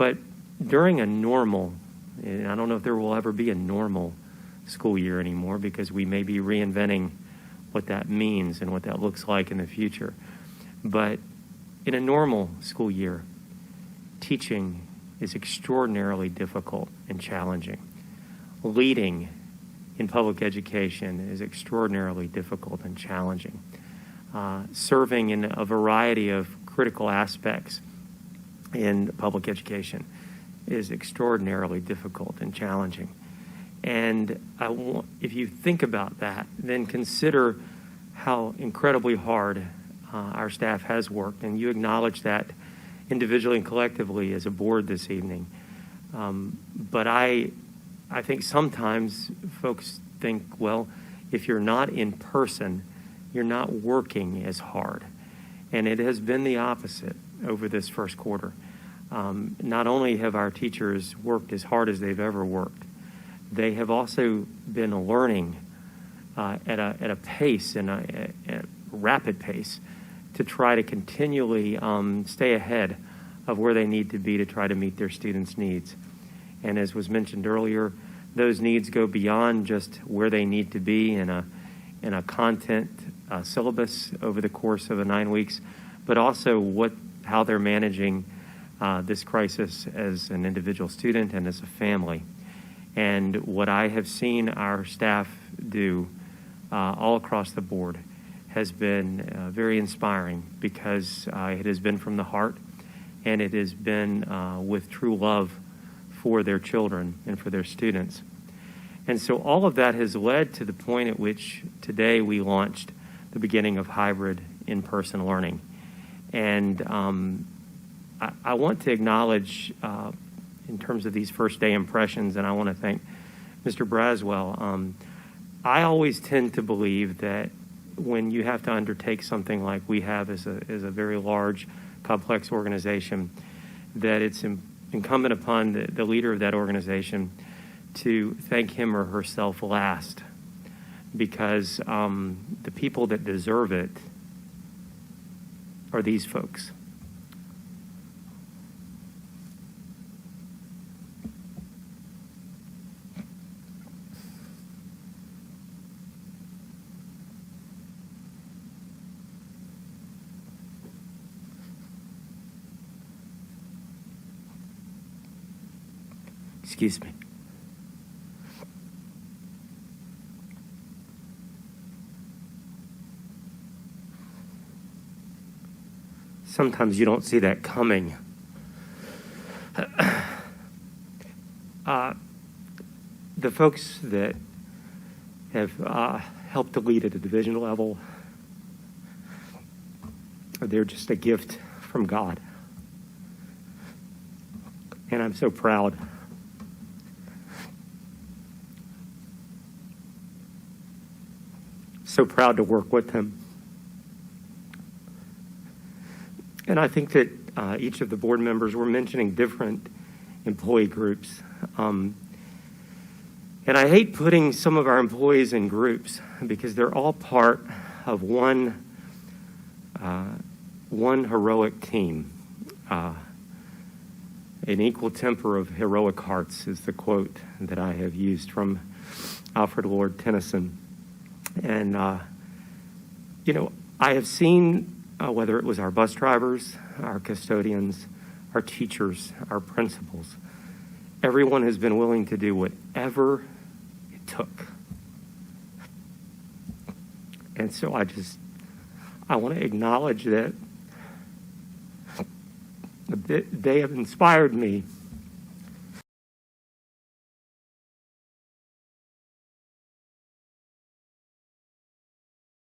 But during a normal, and I don't know if there will ever be a normal school year anymore, because we may be reinventing what that means and what that looks like in the future. But in a normal school year, teaching is extraordinarily difficult and challenging. Leading in public education is extraordinarily difficult and challenging. Serving in a variety of critical aspects in public education is extraordinarily difficult and challenging. And if you think about that, then consider how incredibly hard our staff has worked, and you acknowledge that individually and collectively as a board this evening. But I think sometimes folks think, well, if you're not in person, you're not working as hard. And it has been the opposite over this first quarter. Not only have our teachers worked as hard as they've ever worked, they have also been learning at a pace, and a rapid pace, to try to continually stay ahead of where they need to be to try to meet their students' needs. And as was mentioned earlier, those needs go beyond just where they need to be in a content syllabus over the course of the 9 weeks, but also how they're managing this crisis as an individual student and as a family. And what I have seen our staff do all across the board has been very inspiring, because it has been from the heart, and it has been with true love for their children and for their students. And so all of that has led to the point at which today we launched the beginning of hybrid in-person learning. And I want to acknowledge, in terms of these first day impressions, and I want to thank Mr. Braswell. I always tend to believe that when you have to undertake something like we have as a very large, complex organization, that it's incumbent upon the leader of that organization to thank him or herself last, because the people that deserve it are these folks. Excuse me. Sometimes you don't see that coming. The folks that have helped to lead at a division level, they're just a gift from God. And I'm so proud. So proud to work with them. And I think that each of the board members were mentioning different employee groups. And I hate putting some of our employees in groups, because they're all part of one heroic team. An equal temper of heroic hearts is the quote that I have used from Alfred Lord Tennyson. And, I have seen, whether it was our bus drivers, our custodians, our teachers, our principals, everyone has been willing to do whatever it took. And so I want to acknowledge that they have inspired me